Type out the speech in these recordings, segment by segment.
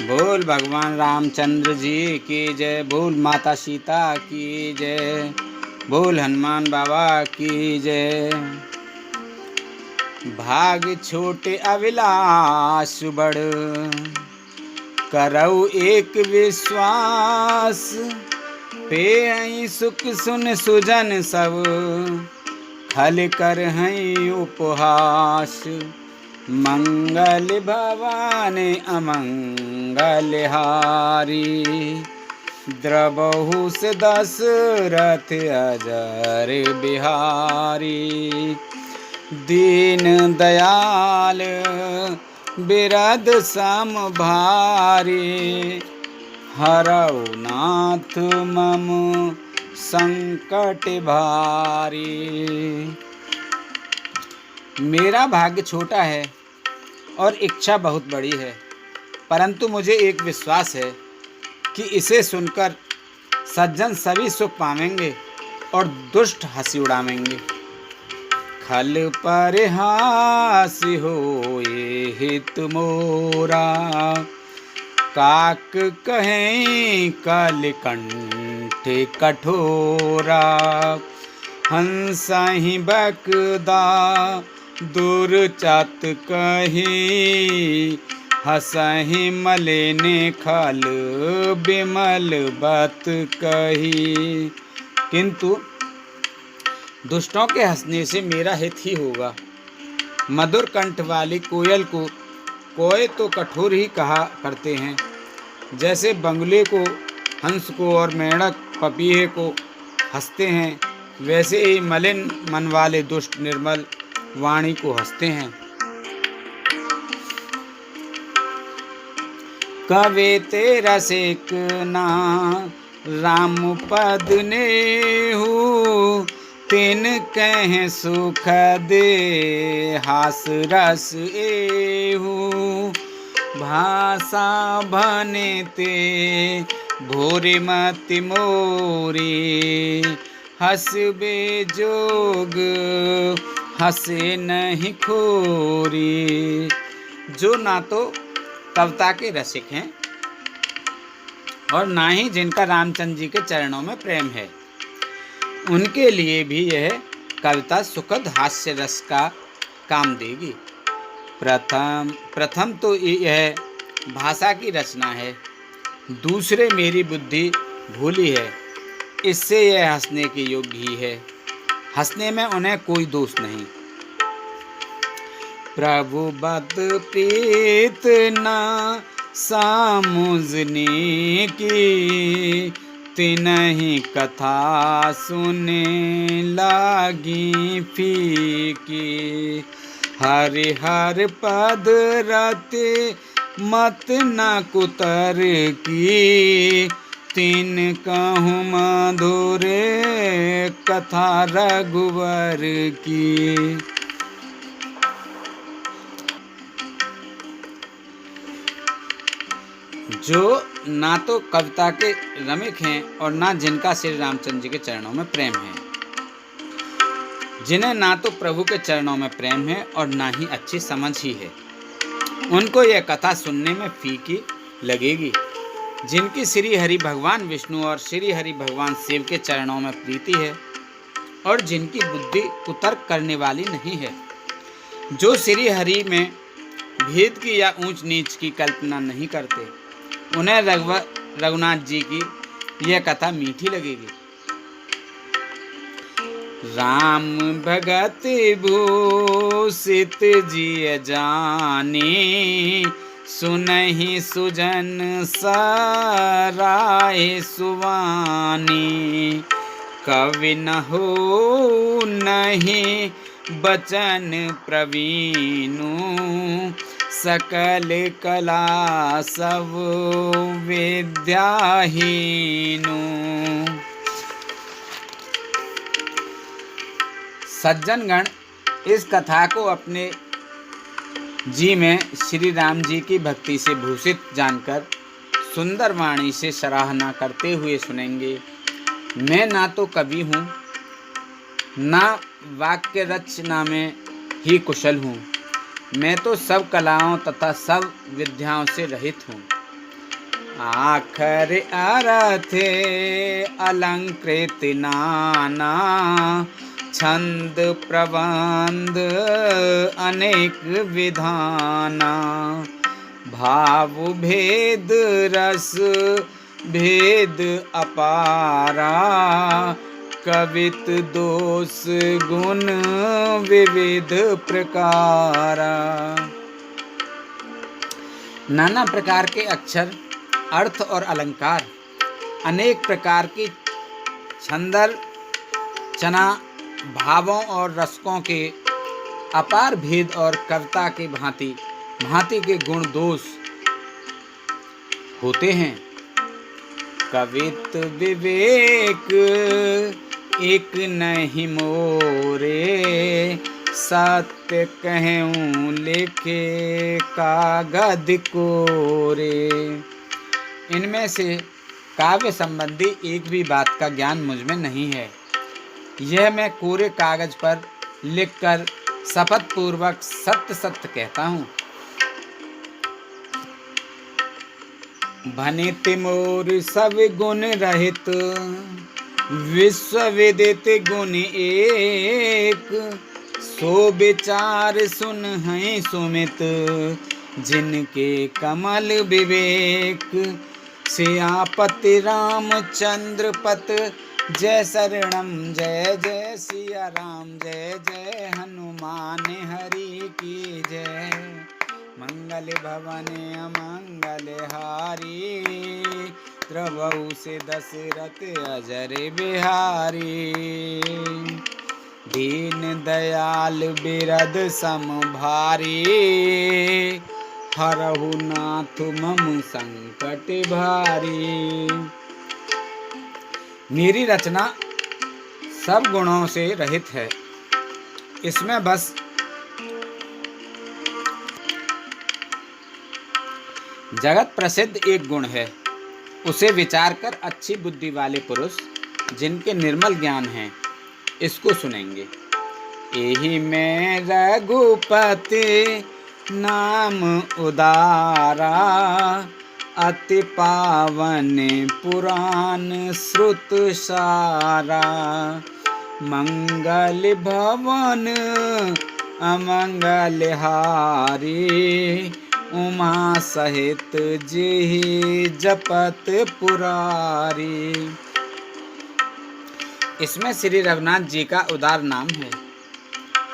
बोल भगवान रामचंद्र जी की जय, बोल माता सीता की जय, बोल हनुमान बाबा की जय। भाग छोटे अविलास बड़, करऊ एक विश्वास। पे सुख सुन सुजन सब, खल कर हैं उपहास। मंगल भवन अमंगल हारी, द्रबहु से दशरथ अजर बिहारी। दीन दयाल बिरद सम भारी, हरऊ नाथ मम संकट भारी। मेरा भाग्य छोटा है और इच्छा बहुत बड़ी है, परंतु मुझे एक विश्वास है कि इसे सुनकर सज्जन सभी सुख पावेंगे और दुष्ट हंसी उड़ावेंगे। खल परिहास होए हित मोरा, काक कहें कल कंठ कठोरा। हंसहि बकदा दुर्चत कही, हंसहि मलिन खल बिमल बत कही। किंतु दुष्टों के हंसने से मेरा हित ही होगा। मधुर कंठ वाली कोयल को कोय तो कठोर ही कहा करते हैं, जैसे बंगले को हंस को और मेंढक पपीहे को हंसते हैं, वैसे ही मलिन मन वाले दुष्ट निर्मल वाणी को हंसते हैं। कवे तेरा सेक ना राम पद नेहु, तिन कह सुख दे हास रस एहु। भाषा भने ते भोरे मति मोरी, हंसबे जोग हंसे नहीं खोरी। जो ना तो कविता के रसिक हैं और ना ही जिनका रामचंद्र जी के चरणों में प्रेम है, उनके लिए भी यह कविता सुखद हास्य रस का काम देगी। प्रथम तो यह भाषा की रचना है, दूसरे मेरी बुद्धि भूली है, इससे यह हंसने के योग्य ही है। हंसने में उन्हें कोई दोष नहीं। प्रभु बद प्रीत न सामुझने की, तिनहि कथा सुने लागी फीकी। हरि हर पद रते मत न कुतर की, तिन कहूँ मधुर कथा रघुवर की। जो ना तो कविता के रमिक हैं और ना जिनका श्री रामचंद्र जी के चरणों में प्रेम है, जिन्हें ना तो प्रभु के चरणों में प्रेम है और ना ही अच्छी समझ ही है, उनको यह कथा सुनने में फीकी लगेगी। जिनकी श्री हरि भगवान विष्णु और श्री हरि भगवान शिव के चरणों में प्रीति है और जिनकी बुद्धि कुतर्क करने वाली नहीं है, जो श्री हरि में भेद की या ऊंच नीच की कल्पना नहीं करते, उन्हें रघुनाथ जी की यह कथा मीठी लगेगी। राम भगत भूषित जी जाने, सुनहि सुजन सराय सुवानी। कवि न हो नहीं बचन प्रवीणु, सकल कला सब विद्याहीनु। सज्जनगण इस कथा को अपने जी में श्री राम जी की भक्ति से भूषित जानकर सुंदर वाणी से सराहना करते हुए सुनेंगे। मैं ना तो कवि हूँ, ना वाक्य रचना में ही कुशल हूँ, मैं तो सब कलाओं तथा सब विद्याओं से रहित हूँ। आखर अर्थ अलंकृत नाना, छंद प्रबंध अनेक विधाना। भाव भेद रस भेद अपारा, कवित दोष गुण विविध प्रकारा। नाना प्रकार के अक्षर, अर्थ और अलंकार, अनेक प्रकार की छंदर चना, भावों और रसकों के अपार भेद और कविता के भांति भांति के गुण दोष होते हैं। कवित विवेक एक नहीं मोरे, सत्य कहूँ लिखे कागद कोरे। इनमें से काव्य संबंधी एक भी बात का ज्ञान मुझ में नहीं है। यह मैं कोरे कागज पर लिखकर शपथ पूर्वक सत्य सत्य कहता हूँ। भनित मोर सब गुण रहित, विश्व विदित गुण एक। सो विचार सुन हैं सुमित, जिनके कमल विवेक। सियापति रामचंद्र पत, जय शरणम जय जय सिया राम, जय जय हनुमान हरि की जय। मंगल भवन अमंगल हारी, द्रवहु से दशरथ अजर बिहारी। दीन दयाल बिरद सम भारी, हरहु नाथ मम संकट भारी। मेरी रचना सब गुणों से रहित है। इसमें बस जगत प्रसिद्ध एक गुण है, उसे विचार कर अच्छी बुद्धि वाले पुरुष जिनके निर्मल ज्ञान है इसको सुनेंगे। यही में रघुपति नाम उदारा, अति पावन पुराण श्रुत सारा। मंगल भवन अमंगल हारी, उमा सहित जेहि जपत पुरारी। इसमें श्री रघुनाथ जी का उदार नाम है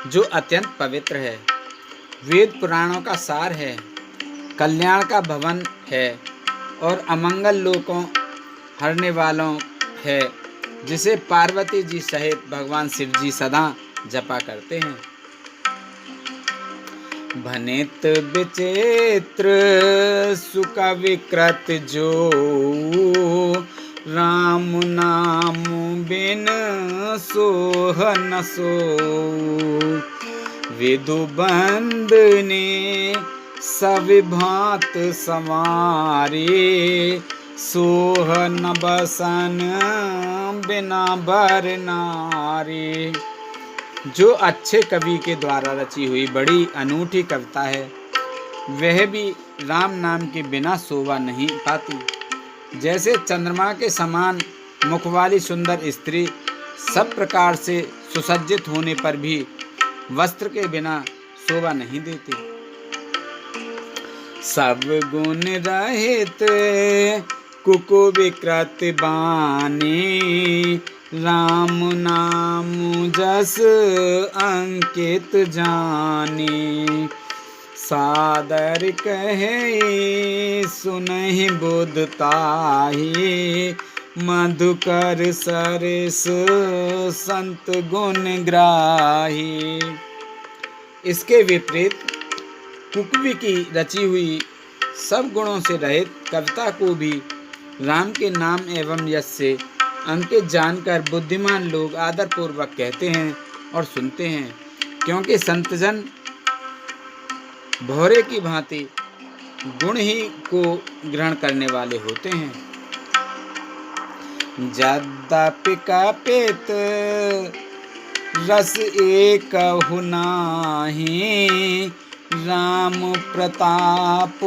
जो अत्यंत पवित्र है, वेद पुराणों का सार है, कल्याण का भवन है और अमंगल लोकों हरने वालों है, जिसे पार्वती जी सहित भगवान शिव जी सदा जपा करते हैं। भनित विचित्र सुख विकृत जो, राम नाम बिन सोह न सो। विदु बंदने सब भांत संवारे, सोह न बसन बिना बर नारी। जो अच्छे कवि के द्वारा रची हुई बड़ी अनूठी कविता है, वह भी राम नाम के बिना शोभा नहीं पाती। जैसे चंद्रमा के समान मुख वाली सुंदर स्त्री सब प्रकार से सुसज्जित होने पर भी वस्त्र के बिना शोभा नहीं देती। सब गुण रहित कुकु विकृत बानी, राम नाम जस अंकित जानी। सादर कहे सुनहि बुध ताहि, मधुकर सरस संत गुण ग्राही। इसके विपरीत कुकवी की रची हुई सब गुणों से रहित कविता को भी राम के नाम एवं यश से अंकित जानकर बुद्धिमान लोग आदर पूर्वक कहते हैं और सुनते हैं, क्योंकि संतजन भौरे की भांति गुण ही को ग्रहण करने वाले होते हैं। यद्यपि कपित रस एकहु नाहि, राम प्रताप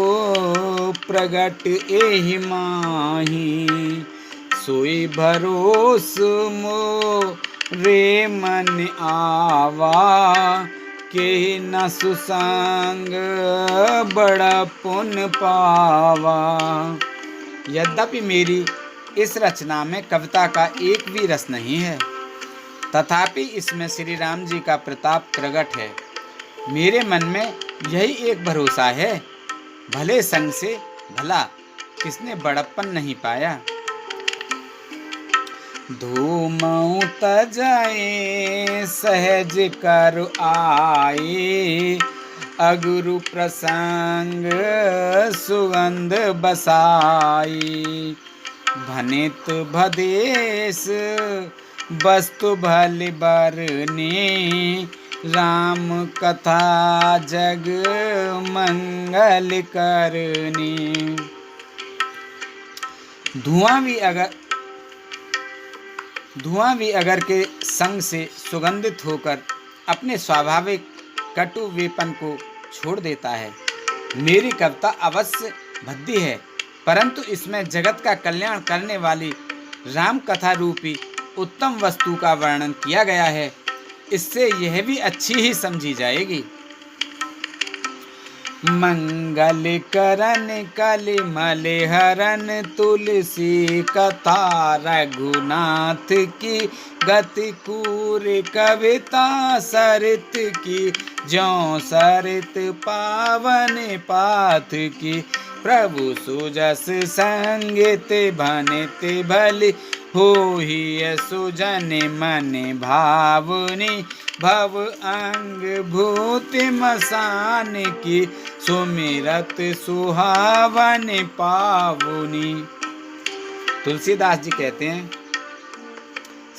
प्रगट एहि माही, सोई भरोस मोरे मन आवा, के न सुसंग बड़ा पुण्य पावा। यद्यपि मेरी इस रचना में कविता का एक भी रस नहीं है, तथापि इसमें श्री राम जी का प्रताप प्रकट है। मेरे मन में यही एक भरोसा है, भले संग से भला किसने बड़प्पन नहीं पाया। धूमऊ तजाए सहज कर आए, अगुरु प्रसंग सुगंध बसाई, भनित भदेश वस्तु भल बरने, राम कथा जग मंगल करने। धुआं भी अगर के संग से सुगंधित होकर अपने स्वाभाविक कटुवेपन को छोड़ देता है। मेरी कविता अवश्य भद्दी है, परंतु इसमें जगत का कल्याण करने वाली राम कथा रूपी उत्तम वस्तु का वर्णन किया गया है। इससे यह भी अच्छी ही समझी जाएगी। मंगल करन कलि मल हरन, तुलसी कथा रघुनाथ की, गति कूर कविता सरित की, ज्यों सरित पावन पाथ की, प्रभु सुजस संगीत भनित भली, होहि सुजन मन भावनी, भव अंग भूत मसान की, सुमिरत सुहावन पावनी। तुलसीदास जी कहते हैं,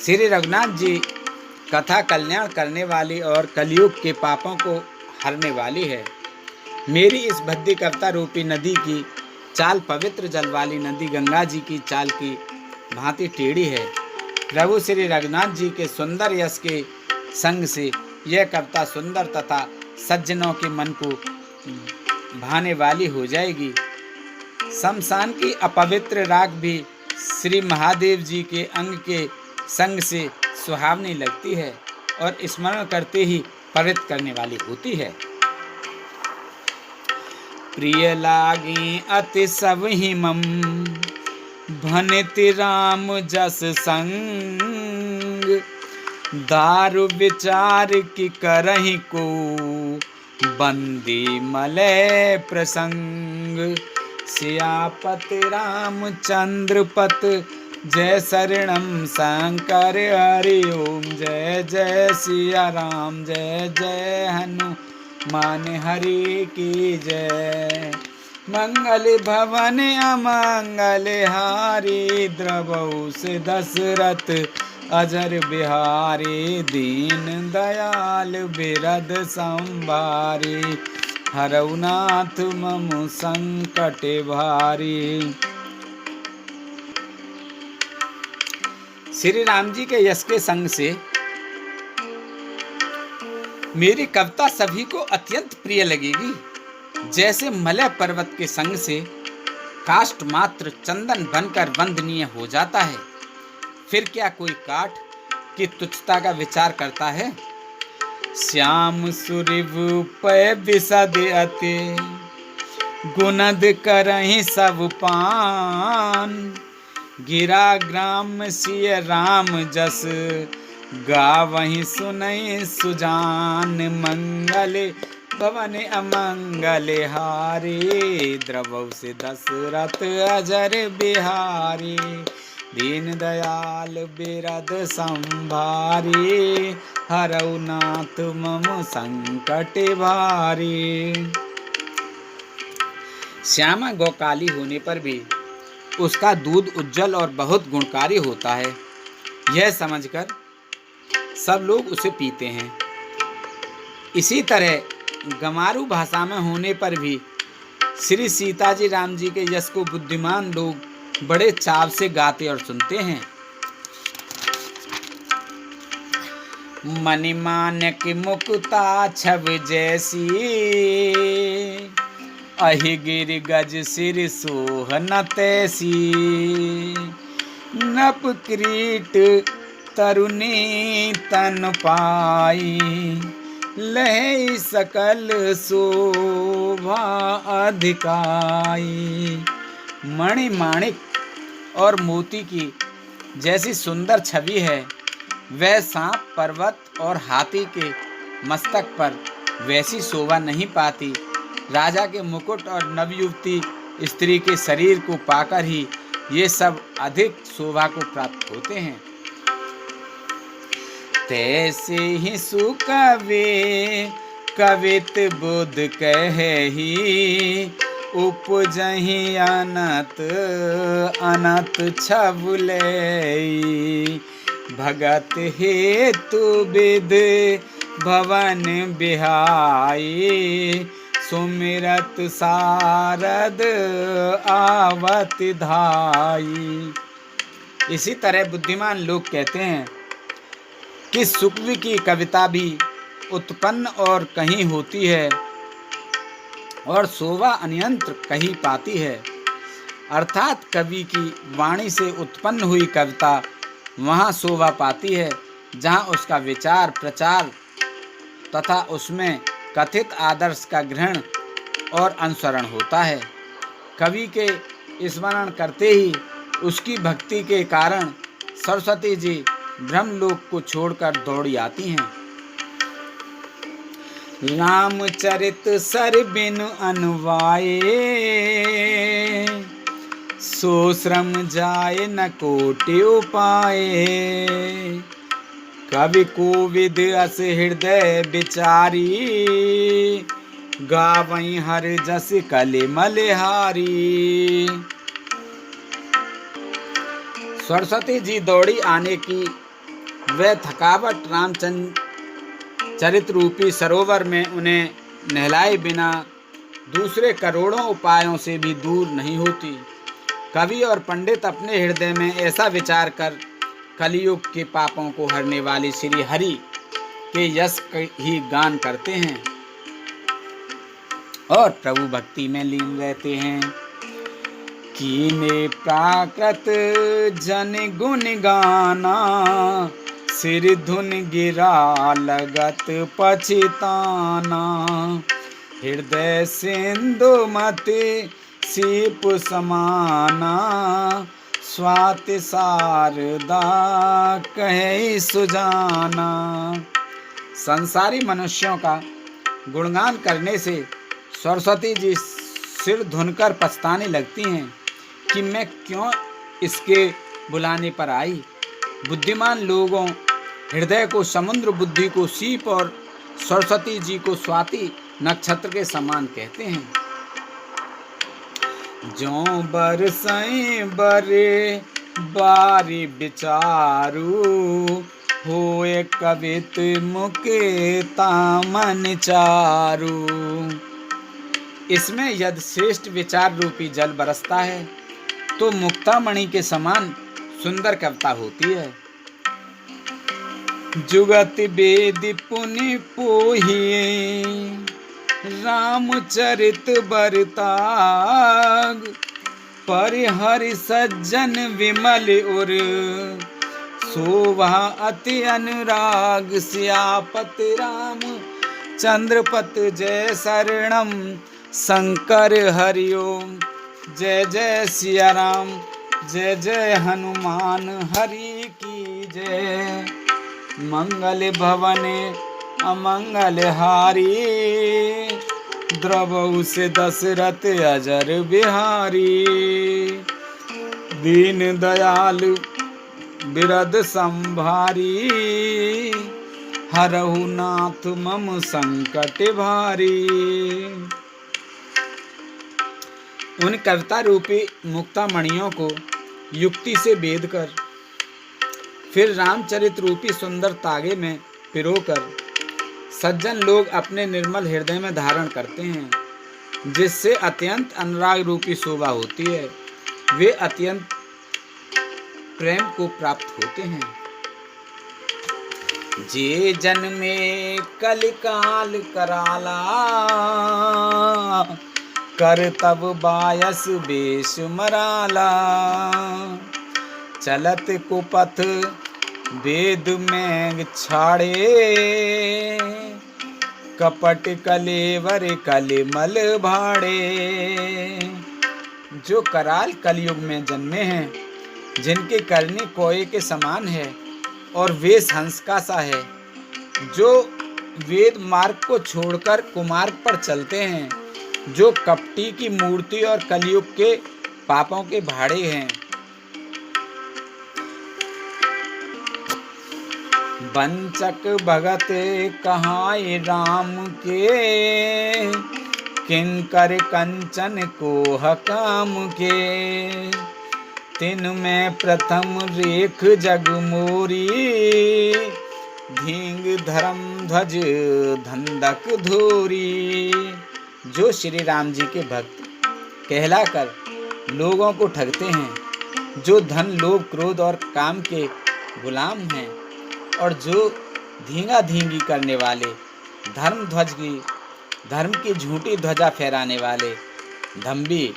श्री रघुनाथ जी कथा कल्याण करने वाली और कलयुग के पापों को हरने वाली है। मेरी इस भद्दी कविता रूपी नदी की चाल पवित्र जल वाली नदी गंगा जी की चाल की भांति टेढ़ी है। प्रभु श्री रघुनाथ जी के सुंदर यश के संग से यह कविता सुंदर तथा सज्जनों के मन को भाने वाली हो जाएगी। शमशान की अपवित्र राख भी श्री महादेव जी के अंग के संग से सुहावनी लगती है और स्मरण करते ही पवित्र करने वाली होती है। प्रिय लागी अति सब ही मम, भनित राम जस संग, दारु विचार की करहि को, बंदी मलय प्रसंग, सियापति रामचंद्र पत, जय शरणम शंकर हरि ओम, जय जय सिया राम, जय जय हनुमान हरि की जय। मंगल भवन अमंगल हारी, द्रवौ से दशरथ अजर बिहारी, दीन दयाल बिरद संभारी, हरौ नाथ मम संकट भारी। श्री राम जी के यश के संग से मेरी कविता सभी को अत्यंत प्रिय लगेगी। जैसे मलय पर्वत के संग से काष्ठ मात्र चंदन बनकर वंदनीय हो जाता है, फिर क्या कोई काठ की तुच्छता का विचार करता है। श्याम सुरिव पय विशद अति, गुनद करहि सब पान, गिरा ग्राम सिय राम जस, गावहि सुनहि सुजान, मंगल भवन अमंगल हारी, द्रवौ से दशरथ अजर बिहारी, दीन दयाल बिरद संभारी, हरौ नाथ मम संकट भारी। श्यामा गौकाली होने पर भी उसका दूध उज्जवल और बहुत गुणकारी होता है, यह समझकर सब लोग उसे पीते हैं। इसी तरह गमारू भाषा में होने पर भी श्री सीताजी राम जी के यश को बुद्धिमान लोग बड़े चाव से गाते और सुनते हैं। मणिमान्य की मुक्ता छव जैसी, अहि गिर गज सिर सोहन तैसी, नप क्रीट तरुणी तन पाई, लहै सकल शोभा अधिकाई। मणि माणिक और मोती की जैसी सुंदर छवि है, वह सांप, पर्वत और हाथी के मस्तक पर वैसी शोभा नहीं पाती। राजा के मुकुट और नवयुवती स्त्री के शरीर को पाकर ही ये सब अधिक शोभा को प्राप्त होते हैं। तैसे ही सुकवे कवित बुध कहि, उपजहि अनत अनत छबुलै, भगत हेतु विद भवन बिहाई, सुमिरत सारद आवत धाई। इसी तरह बुद्धिमान लोग कहते हैं कि सुकवि की कविता भी उत्पन्न और कहीं होती है और शोभा अन्यंत्र कहीं पाती है। अर्थात कवि की वाणी से उत्पन्न हुई कविता वहाँ शोभा पाती है जहाँ उसका विचार प्रचार तथा उसमें कथित आदर्श का ग्रहण और अनुसरण होता है। कवि के स्मरण करते ही उसकी भक्ति के कारण सरस्वती जी ब्रह्मलोक को छोड़कर दौड़ी आती हैं। रामचरित सर बिनु अनुवाये, सो श्रम जाय न कोटि उपाये, कवि कोविद अस हृदय विचारी, गावई हर जस कले मलिहारी। सरस्वती जी दौड़ी आने की वह थकावट रामचरित रूपी सरोवर में उन्हें नहलाए बिना दूसरे करोड़ों उपायों से भी दूर नहीं होती। कवि और पंडित अपने हृदय में ऐसा विचार कर कलियुग के पापों को हरने वाले श्री हरि के यश ही गान करते हैं और प्रभु भक्ति में लीन रहते हैं। कीने प्राकृत जन गुण गाना, सिर धुन गिरा लगत पछिताना, हृदय सिंधु मति सीप समाना, स्वाति शारदा कहे सुजाना। संसारी मनुष्यों का गुणगान करने से सरस्वती जी सिर धुनकर पछताने लगती हैं कि मैं क्यों इसके बुलाने पर आई। बुद्धिमान लोगों हृदय को समुद्र, बुद्धि को सीप और सरस्वती जी को स्वाति नक्षत्र के समान कहते हैं। जो बरसई बरे बारी विचारू, होए कवित मुके तामन चारू। इसमें यदि श्रेष्ठ विचार रूपी जल बरसता है तो मुक्तामणि के समान सुंदर कविता होती है। जुगत वेद पुनि पोहिए, रामचरित बरताग, परिहरि सज्जन विमल उर, शोभा अति अनुराग। सियापत राम चंद्रपत जय शरणम, शंकर हरिओम। जय जय सिया राम, जय जय हनुमान हरि की जय। मंगल भवन अमंगल हारी, द्रवहु से दशरथ अजर बिहारी। दीन दयाल बिरद संभारी, हरहु नाथ मम संकट भारी। उन कविता रूपी मुक्तामणियों को युक्ति से बेध कर फिर रामचरित रूपी सुंदर तागे में पिरोकर सज्जन लोग अपने निर्मल हृदय में धारण करते हैं, जिससे अत्यंत अनुराग रूपी शोभा होती है। वे अत्यंत प्रेम को प्राप्त होते हैं। जे जन्मे कलिकाल कराला, कर तब बायस बेश मराला, चलत कुपथ वेद में छाड़े, कपट कलेवर कलिमल भाड़े। जो कराल कलयुग में जन्मे हैं, जिनकी करनी कोए के समान है और वेश हंस का सा है, जो वेद मार्ग को छोड़कर कुमार्ग पर चलते हैं, जो कपटी की मूर्ति और कलयुग के पापों के भाड़े हैं। वंचक भगत कहाए राम के, किंकर कंचन को हकाम के। तिन में प्रथम रेख जग मोरी, धींग धर्म ध्वज धंधक धोरी। जो श्री राम जी के भक्त कहलाकर लोगों को ठगते हैं, जो धन लोभ क्रोध और काम के गुलाम हैं, और जो धींगा धींगी करने वाले, धर्म की झूठी ध्वजा फहराने वाले, धम्बी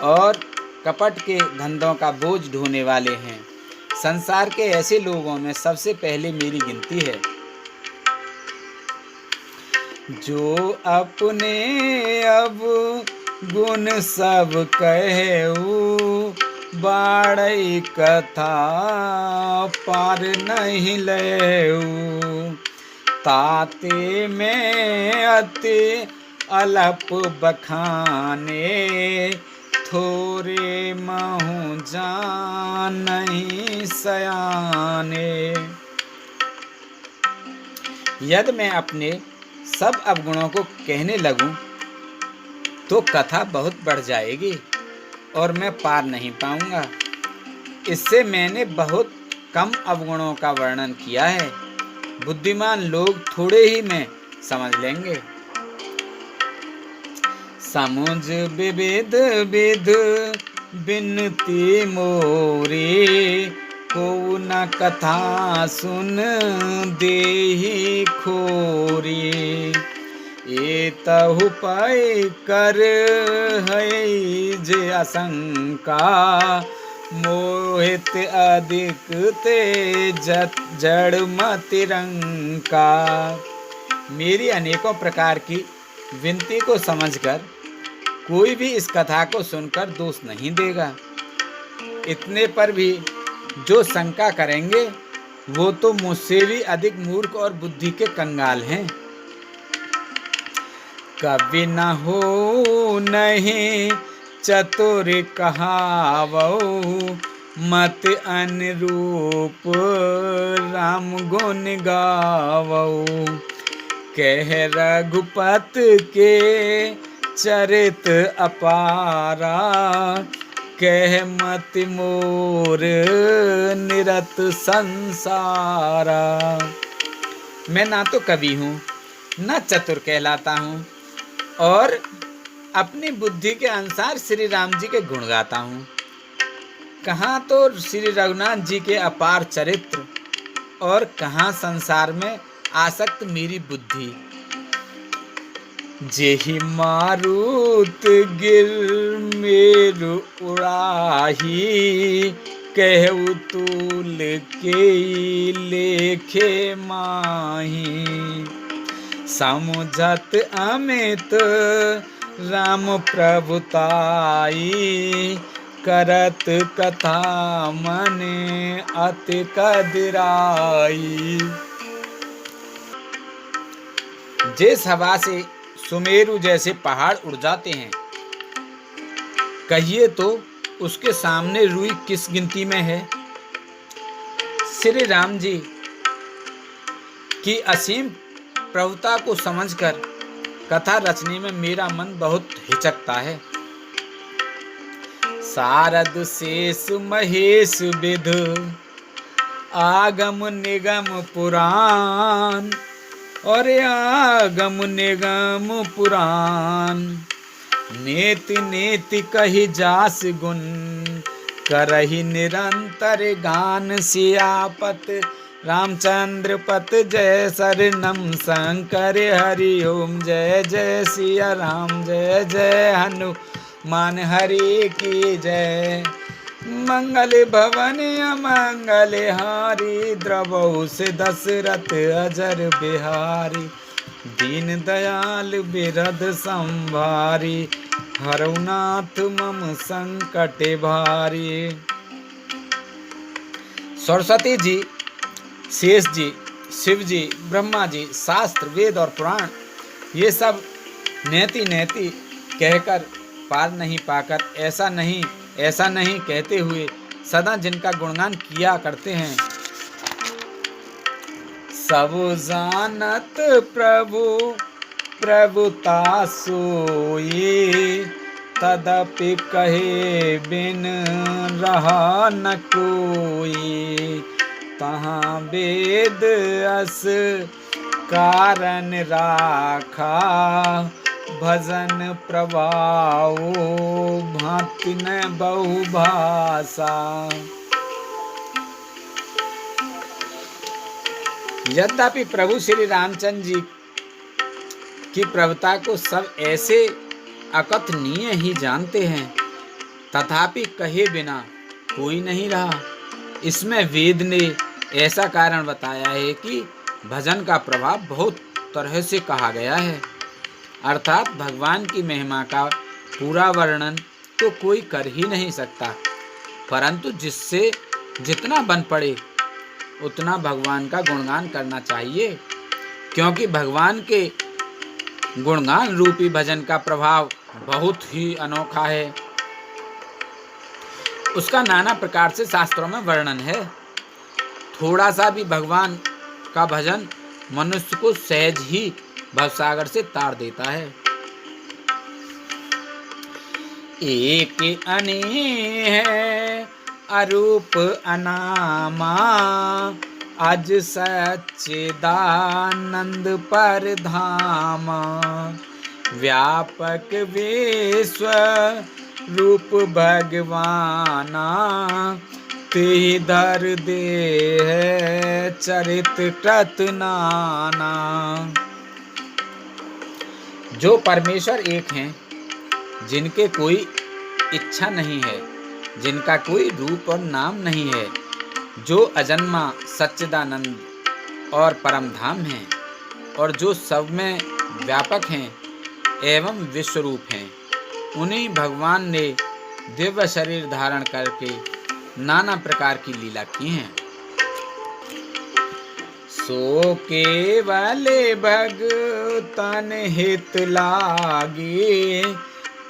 और कपट के धंधों का बोझ ढोने वाले हैं, संसार के ऐसे लोगों में सबसे पहले मेरी गिनती है। जो अपने अब गुण सब कहेऊ, बाड़ई कथा पार नहीं लेऊ। ताते में अति अलप बखाने, थोरे महु जान नहीं सयाने। यदि मैं अपने सब अवगुणों को कहने लगूं तो कथा बहुत बढ़ जाएगी और मैं पार नहीं पाऊंगा। इससे मैंने बहुत कम अवगुणों का वर्णन किया है। बुद्धिमान लोग थोड़े ही में समझ लेंगे। समुझ विविध विध बिनती मोरी, को न कथा सुन देहि खोरी। एतहु पाई कर है जे आशंका, मोहित अधिक तेज जड़ मतिरंका। मेरी अनेकों प्रकार की विनती को समझकर कोई भी इस कथा को सुनकर दोष नहीं देगा। इतने पर भी जो शंका करेंगे वो तो मुझसे भी अधिक मूर्ख और बुद्धि के कंगाल हैं। कभी न हो नहीं चतुर कहावऊ, मत अनुरूप राम गुण गावऊ। कह रघुपत के चरित अपारा, कह मत मोर निरत संसारा। मैं ना तो कवि हूँ न चतुर कहलाता हूँ, और अपनी बुद्धि के अनुसार श्री राम जी के गुण गाता हूँ। कहाँ तो श्री रघुनाथ जी के अपार चरित्र और कहाँ संसार में आसक्त मेरी बुद्धि। जेहि मारुत गिर मेरु उड़ाही, कहु तूल के लेखे माही। समुझत अमित राम प्रभुताई, करत कथा मन अति कदराई। जिस हवा से सुमेरु जैसे पहाड़ उड़ जाते हैं, कहिए तो उसके सामने रुई किस गिनती में है। श्री राम जी की असीम प्रभुता को समझकर कथा रचने में मेरा मन बहुत हिचकता है। शारद शेष महेश विध, आगम निगम पुराण, और आगम निगम पुराण। नेति नेति कही जास गुण, करहि निरंतर गान। सियापत रामचंद्र पत जय शरणम शंकर हरि ओम। जय जय सिया राम जय जय हनुमान हरि की जय। मंगल भवन अमंगल हारी द्रवहु से दशरथ अजर बिहारी। दीन दयाल बिरद संभारी हरउनाथ मम संकट भारी। सरस्वती जी, शेष जी, शिव जी, ब्रह्मा जी, शास्त्र वेद और पुराण ये सब नेति नेति कहकर पार नहीं पाकर ऐसा नहीं कहते हुए सदा जिनका गुणगान किया करते हैं। सब जानत प्रभु प्रभुता सोई। तदपि कहे बिन रहा न कोई। तहाँ वेद अस कारण राखा। भजन प्रभाव भांति न बहु भाषा। यद्यपि प्रभु श्री रामचंद्र जी की प्रभुता को सब ऐसे अकथनीय ही जानते हैं, तथापि कहे बिना कोई नहीं रहा। इसमें वेद ने ऐसा कारण बताया है कि भजन का प्रभाव बहुत तरह से कहा गया है, अर्थात भगवान की महिमा का पूरा वर्णन तो कोई कर ही नहीं सकता, परंतु जिससे जितना बन पड़े उतना भगवान का गुणगान करना चाहिए, क्योंकि भगवान के गुणगान रूपी भजन का प्रभाव बहुत ही अनोखा है। उसका नाना प्रकार से शास्त्रों में वर्णन है। थोड़ा सा भी भगवान का भजन मनुष्य को सहज ही भवसागर से तार देता है। एक अने है अरूप अनामा। अज सच्चिदानंद पर धामा। व्यापक विश्व रूप भगवाना। ते धर देह चरित कृत नाना। जो परमेश्वर एक हैं, जिनके कोई इच्छा नहीं है, जिनका कोई रूप और नाम नहीं है, जो अजन्मा सच्चिदानंद और परम धाम हैं, और जो सब में व्यापक हैं एवं विश्वरूप हैं, उन्हीं भगवान ने दिव्य शरीर धारण करके नाना प्रकार की लीला की हैं। सो केवल भगतन हित लागे।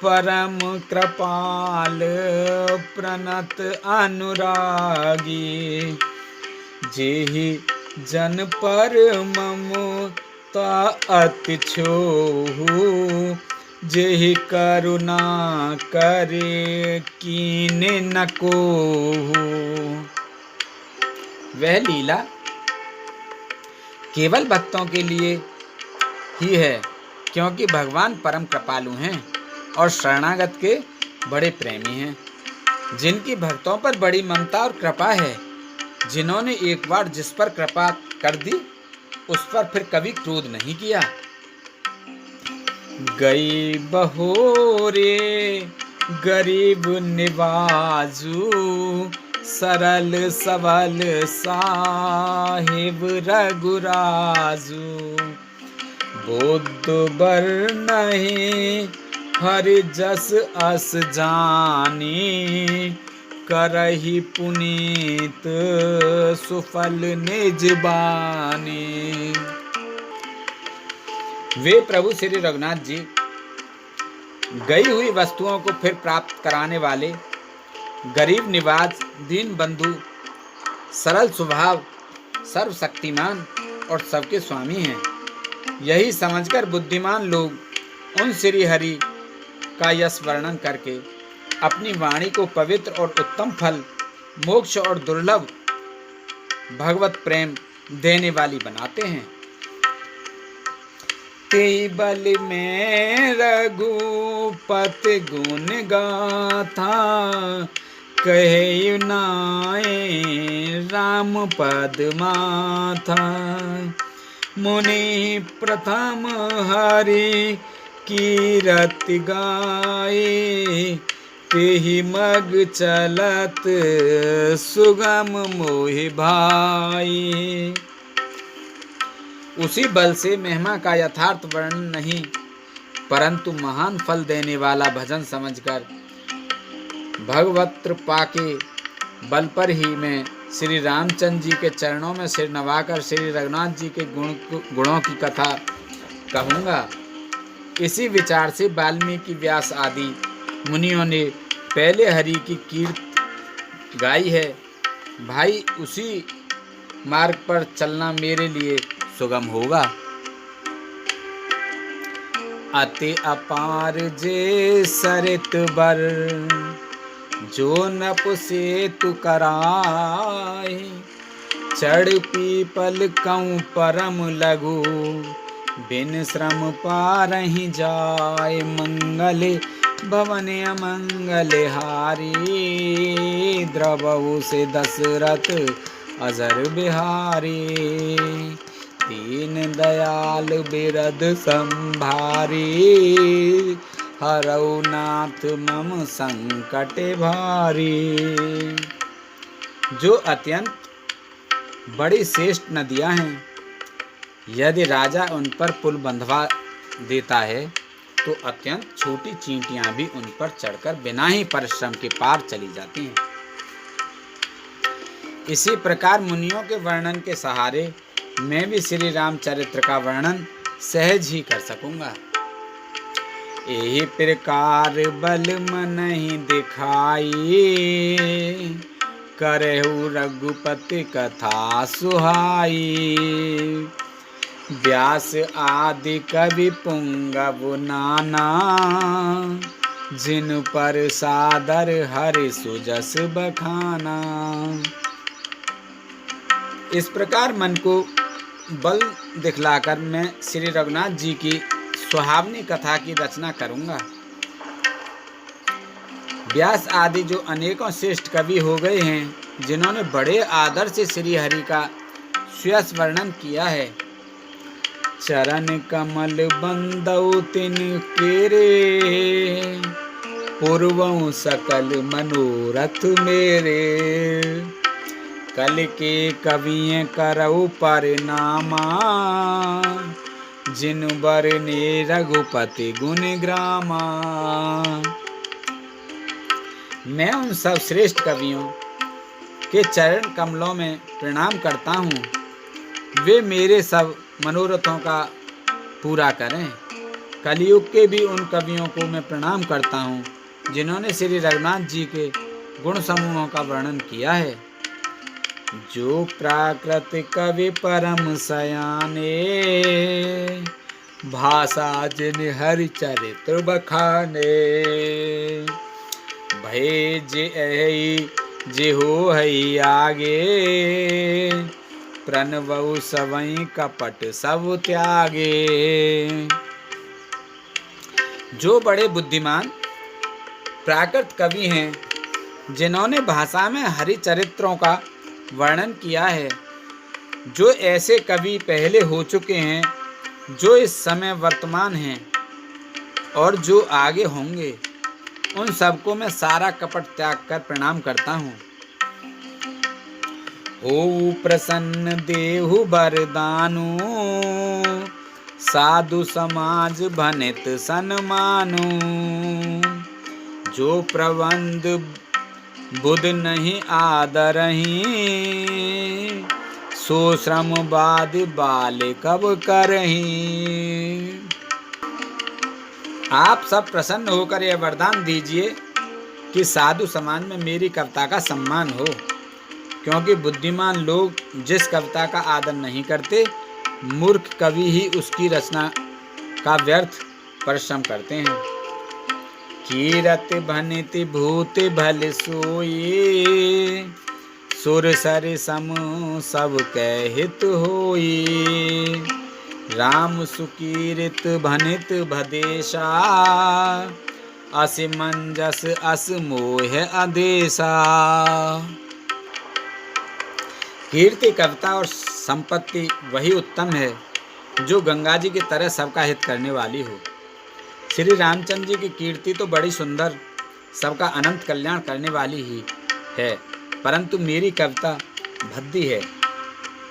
परम कृपाल प्रणत अनुरागी। जेहि जन पर ममता अति छोहु। जेहि करुणा करे कीने न कोहु। वह लीला केवल भक्तों के लिए ही है, क्योंकि भगवान परम कृपालु हैं और शरणागत के बड़े प्रेमी हैं, जिनकी भक्तों पर बड़ी ममता और कृपा है, जिन्होंने एक बार जिस पर कृपा कर दी उस पर फिर कभी क्रोध नहीं किया। गई बहोरे गरीब निवाजू। सरल सबल साहिब रघुराजू। बुद्ध बर नहीं हरि जस अस जानी। करहि पुनीत सुफल निज बानी। वे प्रभु श्री रघुनाथ जी गई हुई वस्तुओं को फिर प्राप्त कराने वाले, गरीब निवाज, दीन बंधु, सरल स्वभाव, सर्वशक्तिमान और सबके स्वामी हैं। यही समझकर बुद्धिमान लोग उन श्री हरि का यश वर्णन करके अपनी वाणी को पवित्र और उत्तम फल, मोक्ष और दुर्लभ भगवत प्रेम देने वाली बनाते हैं। ते बल में रघुपति गुण गाथा। कहे नाए राम पद माथा, मुनि प्रथम हरि कीरत गाए, तेहि मग चलत सुगम मोहि भाई। उसी बल से महिमा का यथार्थ वर्णन नहीं, परंतु महान फल देने वाला भजन समझकर भगवत कृपा के बल पर ही मैं श्री रामचंद्र जी के चरणों में सिर नवाकर श्री रघुनाथ जी के गुणों की कथा कहूँगा। इसी विचार से वाल्मीकि व्यास आदि मुनियों ने पहले हरि की कीर्ति गाई है। भाई उसी मार्ग पर चलना मेरे लिए सुगम होगा। अति अपार जे सरित बर, जो नप सेतु कराए, चढ़ पीपल कऊँ परम लघु, बिन श्रम पारहि जाय। मंगल भवन अमंगल हारी, द्रवहु से दशरथ अजर बिहारी। दीन दयाल बिरद संभारी, हरौ नाथ मम संकट भारी। जो अत्यंत बड़ी श्रेष्ठ नदियां हैं, यदि राजा उन पर पुल बंधवा देता है तो अत्यंत छोटी चींटियां भी उन पर चढ़कर बिना ही परिश्रम के पार चली जाती हैं। इसी प्रकार मुनियों के वर्णन के सहारे मैं भी श्री रामचरित्र का वर्णन सहज ही कर सकूंगा। एहि प्रकार बल मनहि दिखाई, करहु रघुपति कथा सुहाई। व्यास आदि कवि पुंगव नाना, जिन पर सादर हरि सुजस बखाना। इस प्रकार मन को बल दिखलाकर मैं श्री रघुनाथ जी की सुहावनी कथा की रचना करूंगा। व्यास आदि जो अनेकों श्रेष्ठ कवि हो गए हैं, जिन्होंने बड़े आदर से श्री हरि का सुयस वर्णन किया है। चरण कमल बंदौ तिन केरे, पूर्वं सकल मनोरथ मेरे। कल के कवियें करऊ परिनामा, जिन बरने रघुपति गुण ग्रामा। मैं उन सब श्रेष्ठ कवियों के चरण कमलों में प्रणाम करता हूँ, वे मेरे सब मनोरथों का पूरा करें। कलयुग के भी उन कवियों को मैं प्रणाम करता हूँ, जिन्होंने श्री रघुनाथ जी के गुण समूहों का वर्णन किया है। जो प्राकृत कवि परम सयाने, भाषा जिन हरि चरित्र बखाने। भय जे हो हई आगे, प्रणवउ सवई कपट सब त्यागे। जो बड़े बुद्धिमान प्राकृत कवि हैं, जिन्होंने भाषा में हरि चरित्रों का वर्णन किया है। जो ऐसे कवि पहले हो चुके हैं, जो इस समय वर्तमान हैं और जो आगे होंगे, उन सबको मैं सारा कपट त्याग कर प्रणाम करता हूँ। हो प्रसन्न देहु बरदानु, साधु समाज भनित सन्मानु। जो प्रबंध बुध नहीं आदरही, सो श्रम बाद बाल कब करही। आप सब प्रसन्न होकर यह वरदान दीजिए कि साधु समाज में मेरी कविता का सम्मान हो, क्योंकि बुद्धिमान लोग जिस कविता का आदर नहीं करते, मूर्ख कवि ही उसकी रचना का व्यर्थ परिश्रम करते हैं। कीरत भनित भूत भल सोई, सुर सर सम सब कह हित होई। राम सुकीर्त भनित भदेशा, असमंजस असमोह आदेशा। कीर्ति, कविता और संपत्ति वही उत्तम है जो गंगा जी की तरह सबका हित करने वाली हो। श्री रामचंद्र जी की कीर्ति तो बड़ी सुंदर, सबका अनंत कल्याण करने वाली ही है, परंतु मेरी कविता भद्दी है,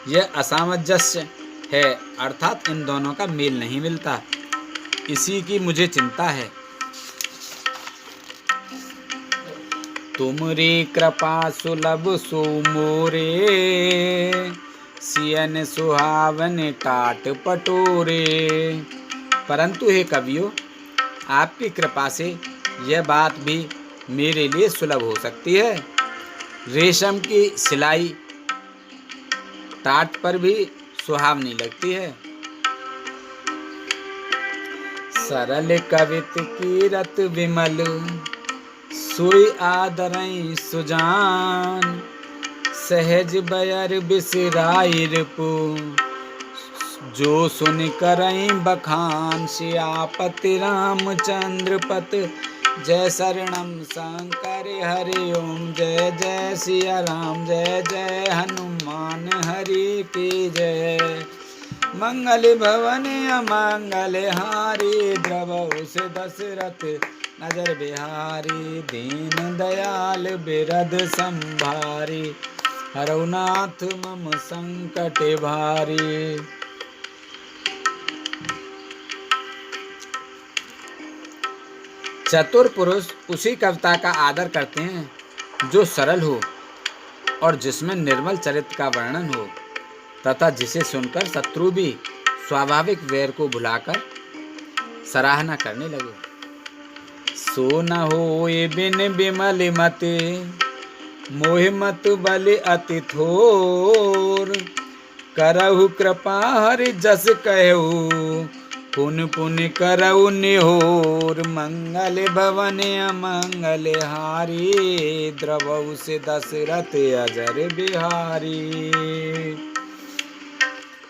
यह असामंजस्य है, अर्थात इन दोनों का मेल नहीं मिलता। इसी की मुझे चिंता है। तुमरी कृपा सुलभ सो मोरे, सियन सुहावन टाट पटोरे। परंतु हे कवियों, आपकी कृपा से यह बात भी मेरे लिए सुलभ हो सकती है। रेशम की सिलाई टाट पर भी सुहावनी लगती है। सरल कवित कीरत विमल, सोई आदरई सुजान। सहज बयर बिसराई रिपु, जो सुन करई बखान। सियापति रामचंद्र पत, जय शरणम शंकर हरि ओम। जय जय सिया राम, जय जय हनुमान हरि की जय। मंगल भवन अमंगल हारी, द्रवहु से दशरथ नजर बिहारी। दीन दयाल बिरद संभारी, हरौ नाथ मम संकट भारी। चतुर पुरुष उसी कविता का आदर करते हैं जो सरल हो और जिसमें निर्मल चरित्र का वर्णन हो, तथा जिसे सुनकर शत्रु भी स्वाभाविक वैर को भुलाकर सराहना करने लगे। सो न होए बिन बिमल मति, मोहि मत बलि अति थोर। करहु कृपा हरि जस कहु, पुन पुन करहु निहोर। मंगल भवन अमंगल हारी, द्रवहु से दशरथ अजर बिहारी।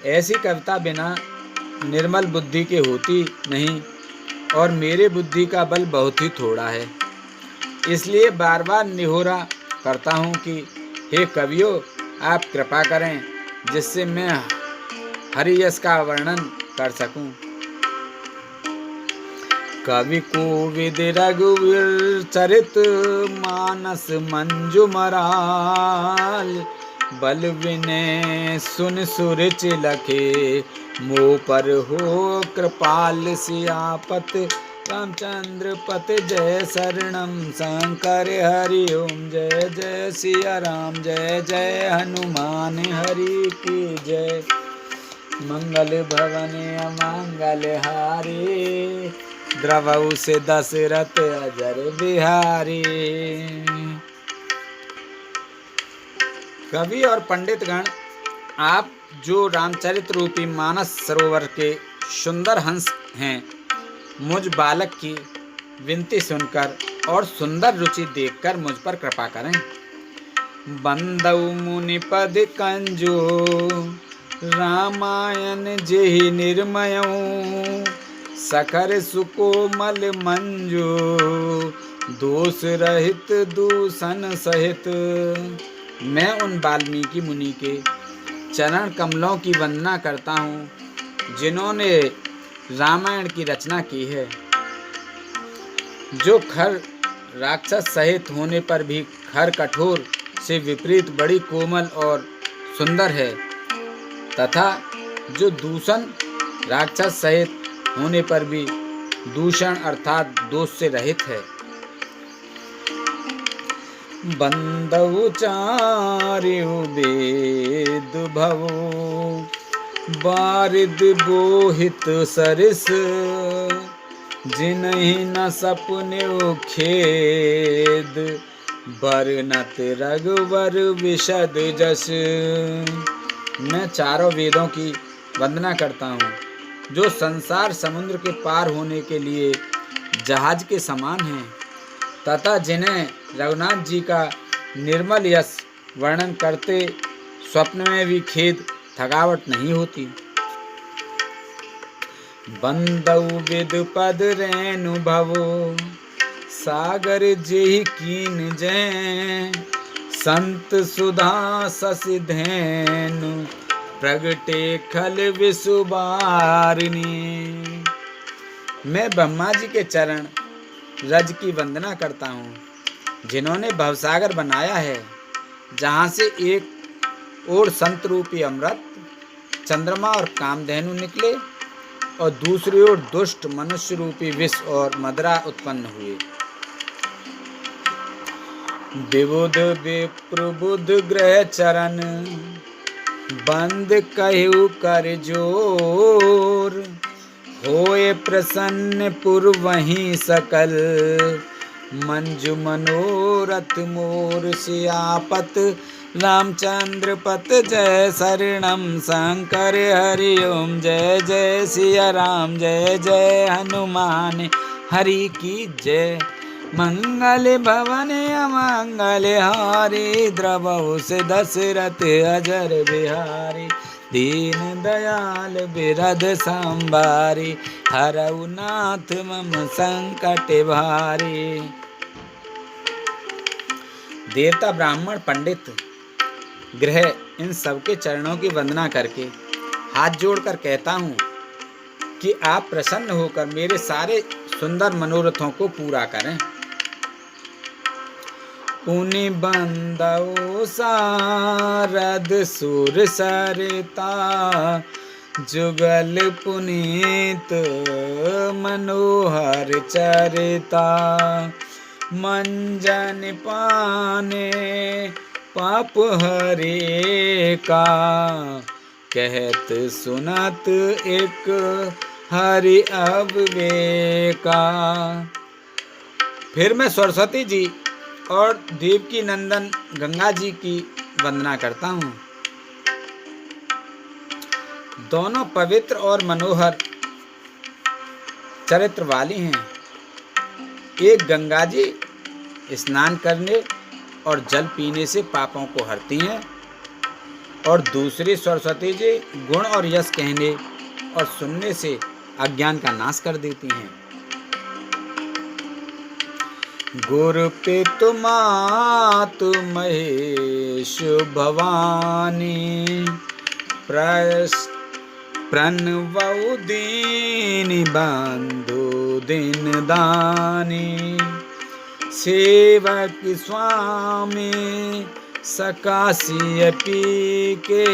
ऐसी कविता बिना निर्मल बुद्धि के होती नहीं, और मेरे बुद्धि का बल बहुत ही थोड़ा है। इसलिए बार बार निहोरा करता हूँ कि हे कवियों, आप कृपा करें जिससे मैं हरि यश का वर्णन कर सकूं। कवि कोविद रघुवीर चरित, मानस मंजु मराल। बल विनय सुन सुरच लखे, मोह पर हो कृपाल। सियापत रामचंद्र पत, जय शरणम शंकर हरि ओम। जय जय सिया राम, जय जय हनुमान हरि की जय। मंगल भवन अमंगल हारी, द्रवहु से दशरथ अजर बिहारी। कवि और पंडितगण, आप जो रामचरित रूपी मानस सरोवर के सुंदर हंस हैं, मुझ बालक की विनती सुनकर और सुंदर रुचि देखकर मुझ पर कृपा करें। बंदउ मुनि पद कंजो, रामायण जेहि निर्मयऊ। सखर सुकोमल मंजो, दोष रहित दूषण सहित। मैं उन वाल्मीकि मुनि के चरण कमलों की वंदना करता हूँ, जिन्होंने रामायण की रचना की है, जो खर राक्षस सहित होने पर भी खर कठोर से विपरीत बड़ी कोमल और सुंदर है, तथा जो दूषण राक्षस सहित होने पर भी दूषण अर्थात दोष से रहित है। बंदउ चार्यु वेद भवो, बारिद बोहित सरिस। जिनहि न सपने खेद, बरनत रघुवर विशद जस। मैं चारों वेदों की वंदना करता हूँ, जो संसार समुद्र के पार होने के लिए जहाज के समान हैं, तथा जिन्हें रघुनाथ जी का निर्मल यश वर्णन करते स्वप्न में भी खेद थकावट नहीं होती। बंदउ विद पद रेणु भवो, सागर जेहि कीन जय, संत सुधा ससि धैनु, प्रगटे खल विसुबारिणी। मैं ब्रह्मा जी के चरण रज की वंदना करता हूँ, जिन्होंने भवसागर बनाया है, जहाँ से एक ओर संत रूपी अमृत, चंद्रमा और कामधेनु निकले और दूसरी ओर दुष्ट मनुष्य रूपी विष और मदरा उत्पन्न हुए। विबुध विप्रबुध ग्रह चरण, बंद कहु कर जोर, होए प्रसन्न पुरवहीं सकल, मंजु मनोरथ मोर। सियापत रामचंद्र पत जय, शरणम शंकर हरि ओम। जय जय सिया राम, जय जय हनुमान हरि की जय। मंगल भवन अमंगल हारी, द्रवहु से दशरथ अजर बिहारी। दीन दयाल बिरध संभारी, हरऊ नाथ मम संकट भारी। देवता ब्राह्मण पंडित ग्रह इन सबके चरणों की वंदना करके हाथ जोड़कर कहता हूँ कि आप प्रसन्न होकर मेरे सारे सुंदर मनोरथों को पूरा करें। पुनि बंदौ सारद सुर सरिता, जुगल पुनीत मनोहर चरिता। मंजन पाने पाप हरे का, कहत सुनत एक हरि अविवेका। फिर मैं सरस्वती जी और देवकी नंदन गंगा जी की वंदना करता हूँ। दोनों पवित्र और मनोहर चरित्र वाली हैं। एक गंगा जी स्नान करने और जल पीने से पापों को हरती हैं, और दूसरी सरस्वती जी गुण और यश कहने और सुनने से अज्ञान का नाश कर देती हैं। गुरु पितु मातु महेश भवानी, प्रणवउ दीन बंधु दिन दानी। सेवक स्वामी सकासी पी के,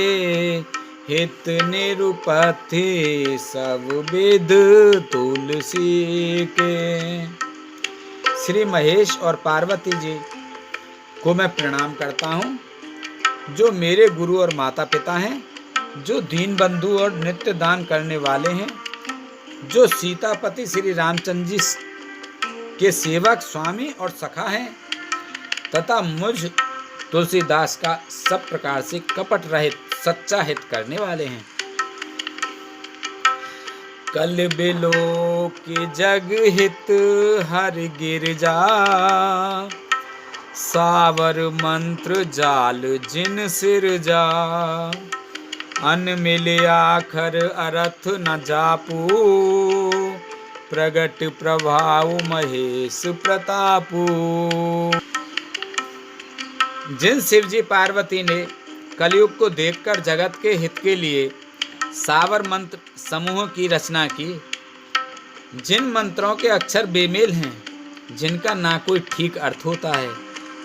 हित निरुपथि सब विध तुलसी के। श्री महेश और पार्वती जी को मैं प्रणाम करता हूँ, जो मेरे गुरु और माता पिता हैं, जो दीन बंधु और नित्य दान करने वाले हैं, जो सीतापति श्री रामचंद्र जी के सेवक स्वामी और सखा हैं, तथा मुझ तुलसीदास का सब प्रकार से कपट रहित सच्चा हित करने वाले हैं। कल बिलो की जग हित हर गिरजा, सावर मंत्र जाल जिन सिरजा। अन मिले आखर अर्थ न जापू, प्रगट प्रभाव महेश प्रतापू। जिन शिवजी पार्वती ने कलयुग को देखकर जगत के हित के लिए सावर मंत्र समूह की रचना की, जिन मंत्रों के अक्षर बेमेल हैं, जिनका ना कोई ठीक अर्थ होता है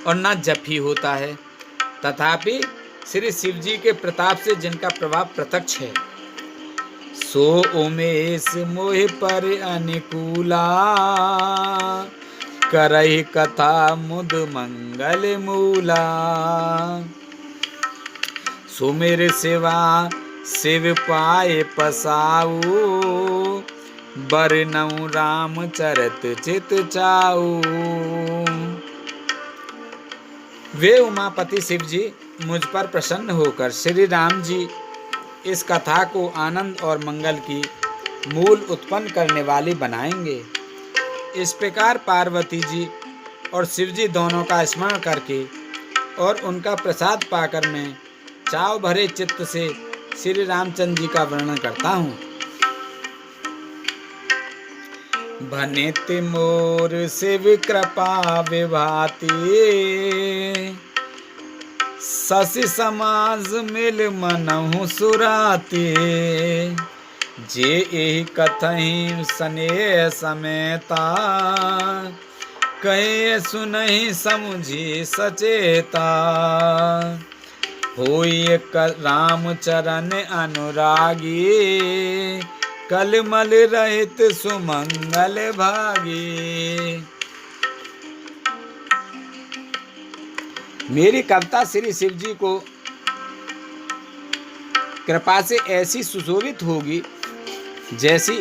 और ना जप ही होता है, तथापि श्री शिवजी के प्रताप से जिनका प्रभाव प्रत्यक्ष है, सो उमेश मोह पर अनुकूला, करहि कथा मुद मंगल मूला। सुमिर सेवा शिव पाए पसाऊ, बरनऊ राम चरत चित चाऊ। वे उमापति शिव जी मुझ पर प्रसन्न होकर श्री राम जी इस कथा को आनंद और मंगल की मूल उत्पन्न करने वाली बनाएंगे। इस प्रकार पार्वती जी और शिव जी दोनों का स्मरण करके और उनका प्रसाद पाकर मैं चाव भरे चित्त से श्री रामचंद्र जी का वर्णन करता हूँ। भनित मोर शिव कृपा विभाति, शशि समाज मिल मनहु सुराति, जे एहि कथहि स्नेह समेता, कहे सुनहि समुझी सचेता, होई राम चरण अनुरागी, कलमल रहित सुमंगल भागी। मेरी कविता श्री शिव जी को कृपा से ऐसी सुशोभित होगी जैसी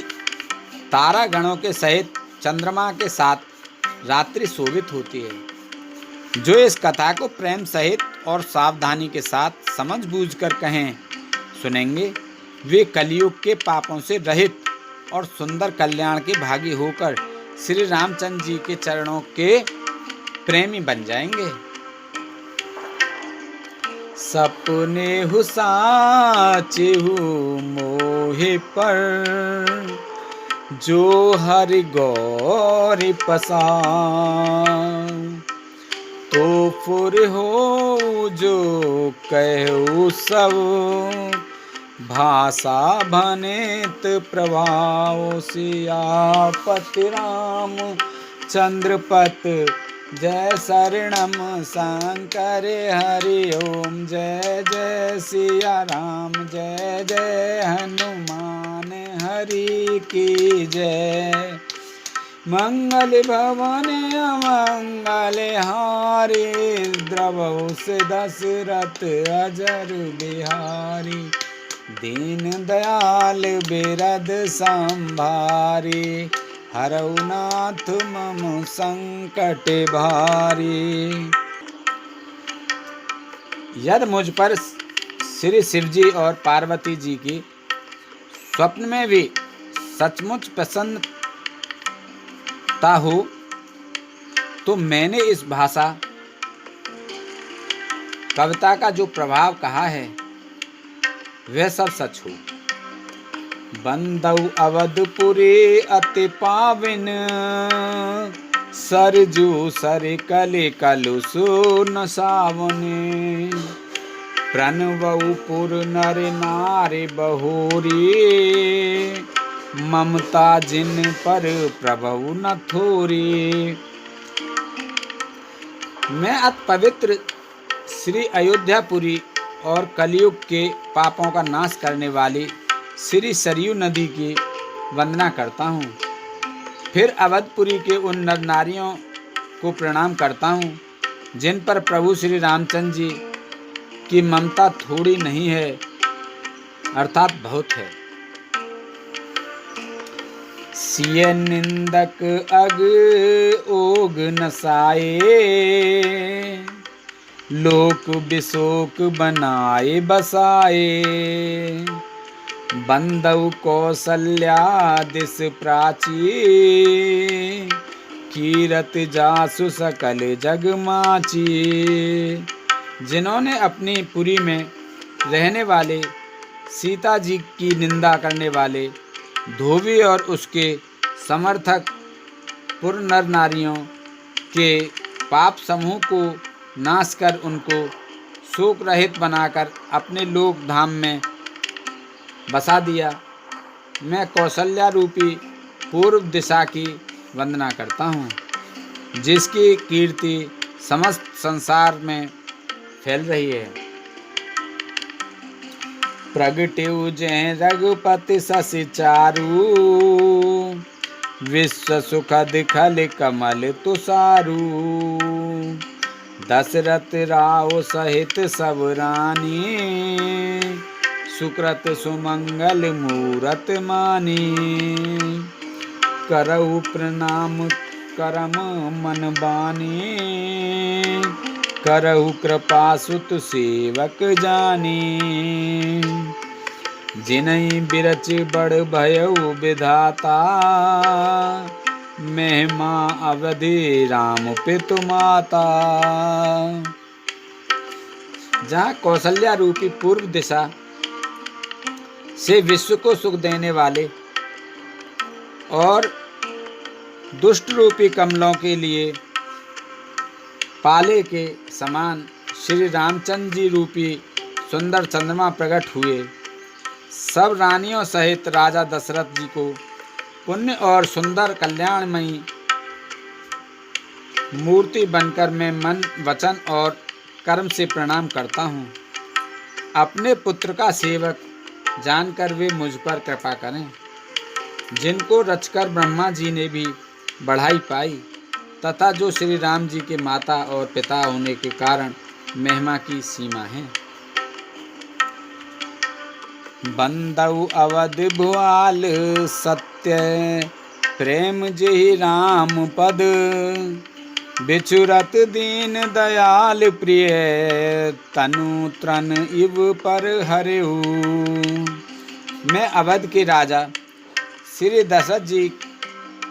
तारा गणों के सहित चंद्रमा के साथ रात्रि शोभित होती है। जो इस कथा को प्रेम सहित और सावधानी के साथ समझ बूझ कर कहें सुनेंगे, वे कलयुग के पापों से रहित और सुंदर कल्याण के भागी होकर श्री रामचंद्र जी के चरणों के प्रेमी बन जाएंगे। सपने हु साचे हु मोहि पर, जो हरि गौरी पसार, तो फुर हो जो कहु सब, भाषा भनित प्रभाव, सियापति राम चंद्रपत जय शरणम शंकर हरि ओम, जय जय सिया राम, जय जय हनुमान हरि की जय। मंगल भवन अमंगल हारी, द्रवहु से दशरथ अजर बिहारी, दीन दयाल बिरद संभारी, हरऊ नाथ मम संकट भारी। यदि मुझ पर श्री शिव जी और पार्वती जी की स्वप्न में भी सचमुच प्रसन्नता हो, तो मैंने इस भाषा कविता का जो प्रभाव कहा है वह सब सच हो। बंदौ अवधपुरी अति पाविन, सरजू सर कले कलु सुन सावने, प्रणवऊ पुर नर नारी बहुरी, ममता जिन पर प्रभु न थोरी। मैं अति पवित्र श्री अयोध्यापुरी और कलयुग के पापों का नाश करने वाली श्री सरयू नदी की वंदना करता हूँ। फिर अवधपुरी के उन नर नारियों को प्रणाम करता हूँ जिन पर प्रभु श्री रामचंद्र जी की ममता थोड़ी नहीं है, अर्थात बहुत है। सिय निंदक अग ओग नसाए, लोक बिशोक बनाए बसाए, बंदौ कौसल्या दिस प्राची, कीरत जासु सकल जग माची। जिन्होंने अपनी पुरी में रहने वाले सीता जी की निंदा करने वाले धोबी और उसके समर्थक पुर नर नारियों के पाप समूह को नाश कर उनको शोक रहित बनाकर अपने लोक धाम में बसा दिया। मैं कौशल्या रूपी पूर्व दिशा की वंदना करता हूँ, जिसकी कीर्ति समस्त संसार में फैल रही है। प्रगट्यु जय रघुपति शशि चारु, विश्व सुखद खल कमल तुषारु, दशरथ राव सहित सब रानी, सुकृत सुमंगल मूरत मानी। करऊ प्रणाम करम मन बानी, करहु कृपा सुत सेवक जानी। जिनहि बिरच बड़ भयउ विधाता, महिमा अवधि राम पितु माता। जहाँ कौशल्या रूपी पूर्व दिशा से विश्व को सुख देने वाले और दुष्ट रूपी कमलों के लिए पाले के समान श्री रामचंद्र जी रूपी सुंदर चंद्रमा प्रकट हुए। सब रानियों सहित राजा दशरथ जी को पुण्य और सुंदर कल्याणमयी मूर्ति बनकर मैं मन, वचन और कर्म से प्रणाम करता हूँ। अपने पुत्र का सेवक जानकर वे मुझ पर कृपा करें, जिनको रचकर ब्रह्मा जी ने भी बढ़ाई पाई तथा जो श्री राम जी के माता और पिता होने के कारण महिमा की सीमा है। बंदउ अवध भुआल सत्य प्रेम जेहि राम पद, बिचुरत दीन दयाल प्रिय तनु त्रन इव पर हरेऊ। मैं अवध के राजा श्री दशरथ जी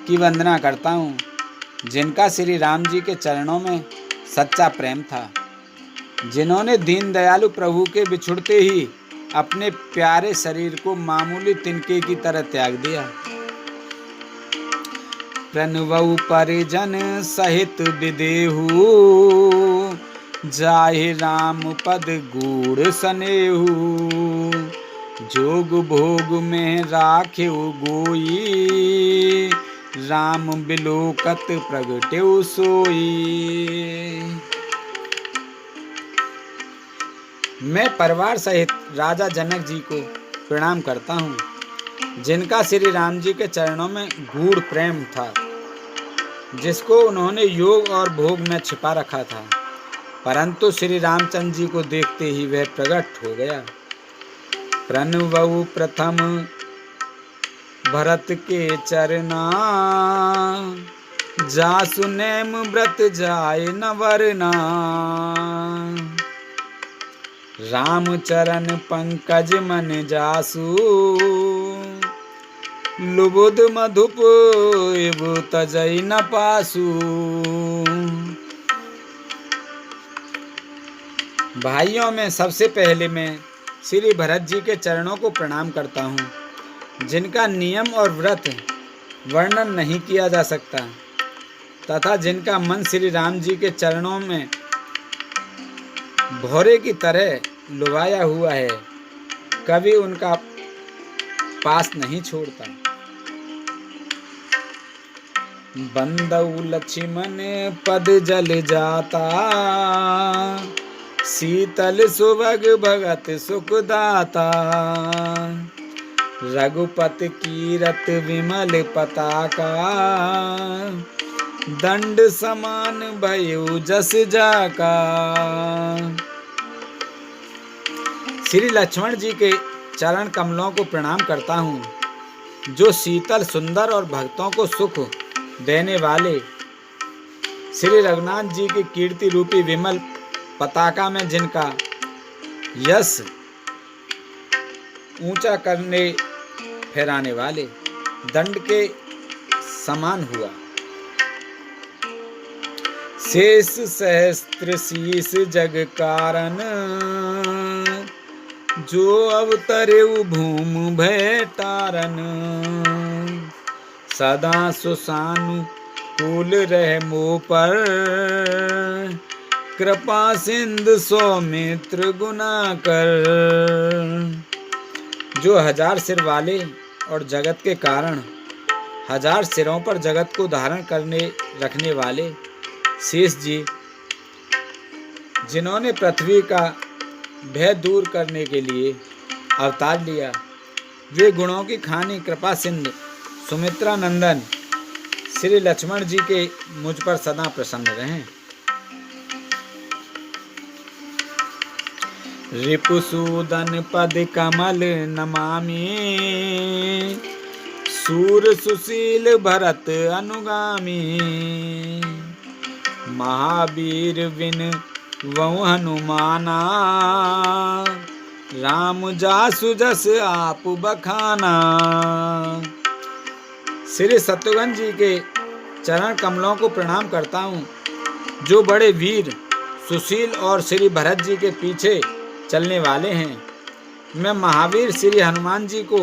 की वंदना करता हूँ, जिनका श्री राम जी के चरणों में सच्चा प्रेम था, जिन्होंने दीन दयालु प्रभु के बिछुड़ते ही अपने प्यारे शरीर को मामूली तिनके की तरह त्याग दिया। प्रणवउ परिजन सहित विदेहु, जाहि राम पद गूढ़ सनेहु, जोग भोग में राखेउ गोई, राम बिलोकत प्रगटेउ सोई। मैं परिवार सहित राजा जनक जी को प्रणाम करता हूँ, जिनका श्री राम जी के चरणों में गूढ़ प्रेम था, जिसको उन्होंने योग और भोग में छिपा रखा था, परंतु श्री रामचंद्र जी को देखते ही वह प्रकट हो गया। प्रणवउ प्रथम भरत के चरना, जासु नेम व्रत जाय न वरना, राम चरण पंकज मन जासु, लुबुध मधुप इव तजई न पासु। भाइयों में सबसे पहले मैं श्री भरत जी के चरणों को प्रणाम करता हूँ, जिनका नियम और व्रत वर्णन नहीं किया जा सकता तथा जिनका मन श्री राम जी के चरणों में भौरे की तरह लुभाया हुआ है, कभी उनका पास नहीं छोड़ता। बंदउ लक्ष्मण पद जल जाता, शीतल सुभग भगत सुखदाता, रघुपत कीरत विमल पताका, दंड समान भयउ जस जाका। श्री लक्ष्मण जी के चरण कमलों को प्रणाम करता हूँ, जो शीतल सुंदर और भक्तों को सुख देने वाले श्री रघुनाथ जी की कीर्ति रूपी विमल पताका में जिनका यश ऊंचा करने फहराने वाले दंड के समान हुआ। शेष सहस्त्र शीस जग कारण, जो अवतरेउ भूम भय तारन, सदा सुसानु कूल रह मोह पर, कृपा सिंधु सौमित्र गुना कर। जो हजार सिर वाले और जगत के कारण हजार सिरों पर जगत को धारण करने रखने वाले शेष जी, जिन्होंने पृथ्वी का भय दूर करने के लिए अवतार लिया, वे गुणों की खानी कृपा सिंधु सुमित्रा नंदन श्री लक्ष्मण जी के मुझ पर सदा प्रसन्न रहें। रिपुसूदन पद कमल नमामि, सूर सुशील भरत अनुगामी, महावीर विन वहु हनुमाना, राम जासु जस आप बखाना। श्री शत्रुघ्न जी के चरण कमलों को प्रणाम करता हूँ, जो बड़े वीर सुशील और श्री भरत जी के पीछे चलने वाले हैं। मैं महावीर श्री हनुमान जी को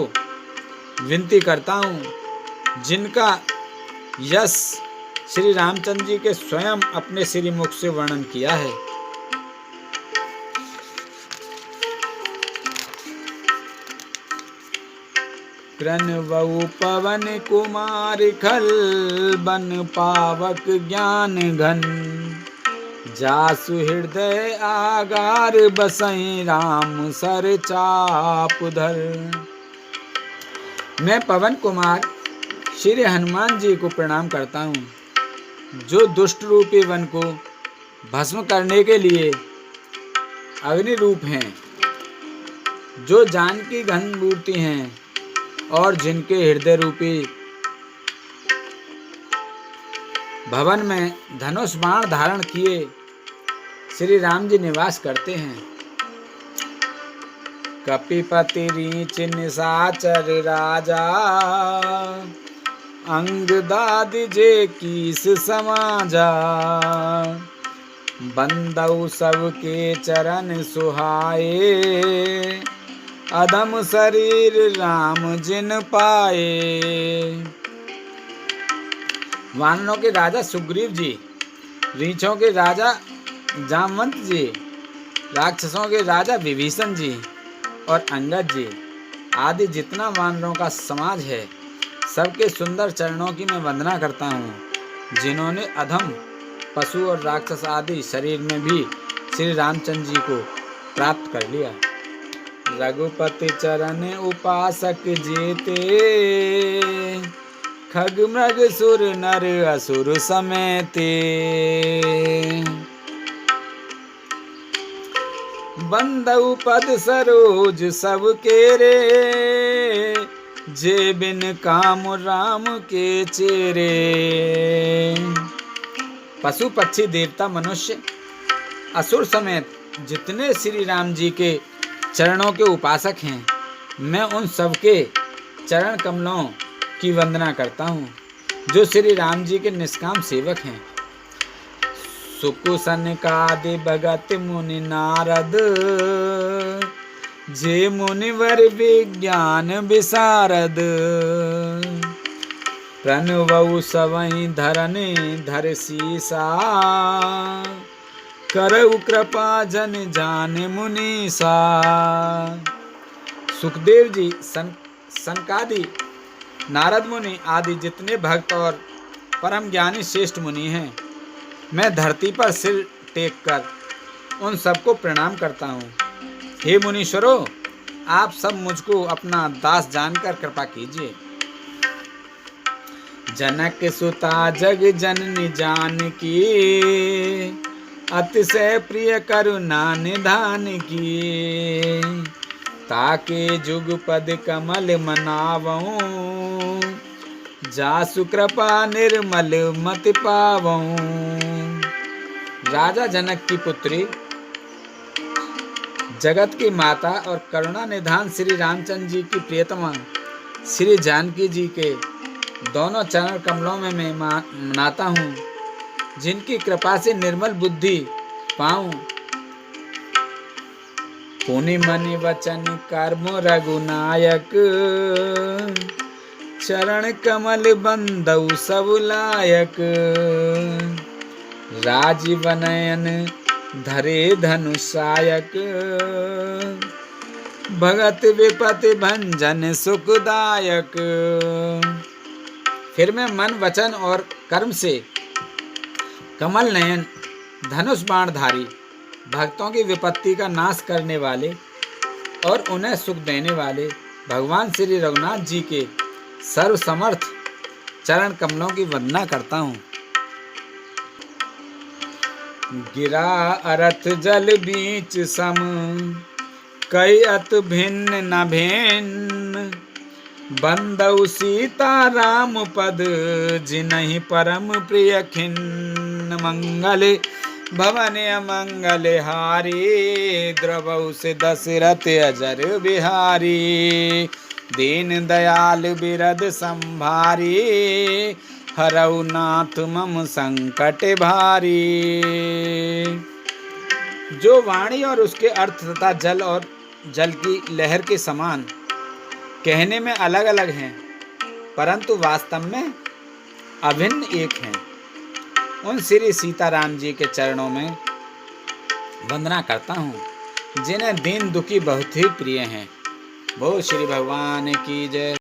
विनती करता हूँ, जिनका यश श्री रामचंद्र जी के स्वयं अपने श्रीमुख से वर्णन किया है। कृण्वऊ पवन कुमार खल बन पावक ज्ञान घन, जासु हृदय आगार बसई राम सर चाप धर। मैं पवन कुमार श्री हनुमान जी को प्रणाम करता हूँ, जो दुष्ट रूपी वन को भस्म करने के लिए अग्नि रूप हैं, जो जानकी घन मूर्ति हैं और जिनके हृदय रूपी भवन में धनुष बाण धारण किए श्री राम जी निवास करते हैं। कपिपति रीच निशाचर राजा, अंग दादि जे कीस समाजा, बंदऊ सबके चरण सुहाए, अधम शरीर राम जिन पाए। वानरों के राजा सुग्रीव जी, रीछों के राजा जामवंत जी, राक्षसों के राजा विभीषण जी और अंगद जी आदि जितना वानरों का समाज है, सबके सुंदर चरणों की मैं वंदना करता हूँ, जिन्होंने अधम पशु और राक्षस आदि शरीर में भी श्री रामचंद्र जी को प्राप्त कर लिया। रघुपति चरण उपासक जेते, खग मृग सुर नर असुर समेते। बंदउ पद सरोज सब केरे, जे बिन काम राम के चेरे। पशु पक्षी देवता मनुष्य असुर समेत जितने श्री राम जी के चरणों के उपासक हैं, मैं उन सबके चरण कमलों की वंदना करता हूँ, जो श्री राम जी के निष्काम सेवक हैं। सुकुसन कादि भगत मुनि नारद, जे मुनिवर विज्ञान विशारद। प्रणवउ सवई धरने धर सीसा, करऊ कृपा जन जान मुनीसा। सुखदेव जी, सनकादि, नारद मुनि आदि जितने भक्त और परम ज्ञानी श्रेष्ठ मुनि हैं, मैं धरती पर सिर टेक कर उन सबको प्रणाम करता हूँ। हे मुनीश्वरों, आप सब मुझको अपना दास जानकर कृपा कीजिए। जनक सुता जग जननी जानकी, अतिशय प्रिय करुणा निधान की। ताके जुगपद कमल मनावऊं, जासु कृपा निर्मल मति पावऊं। राजा जनक की पुत्री, जगत की माता और करुणा निधान श्री रामचंद्र जी की प्रियतमा श्री जानकी जी के दोनों चरण कमलों में मैं मनाता हूँ, जिनकी कृपा से निर्मल बुद्धि पाऊं। पुनि मनि वचन कर्म रघुनायक, चरण कमल बंदउ सब लायक। राजीव नयन धरे धनुषायक, भगत विपति भंजन सुखदायक। फिर मैं मन वचन और कर्म से कमल नयन धनुष बाणधारी, भक्तों की विपत्ति का नाश करने वाले और उन्हें सुख देने वाले भगवान श्री रघुनाथ जी के सर्वसमर्थ चरण कमलों की वंदना करता हूँ। गिरा अरथ जल बीच सम, कई अत भिन्न न भिन्न। बंदउ सीता राम पद, जिनहि परम प्रिय खिन्न। मंगल भवन अमंगल हारी, द्रवउ से दशरथ अजर बिहारी। दीन दयाल बिरद संभारी, हरऊ नाथ मम संकट भारी। जो वाणी और उसके अर्थ तथा जल और जल की लहर के समान कहने में अलग अलग हैं, परंतु वास्तव में अभिन्न एक हैं। उन श्री सीताराम जी के चरणों में वंदना करता हूँ जिन्हें दीन दुखी बहुत ही प्रिय हैं। बोल श्री भगवान की जय।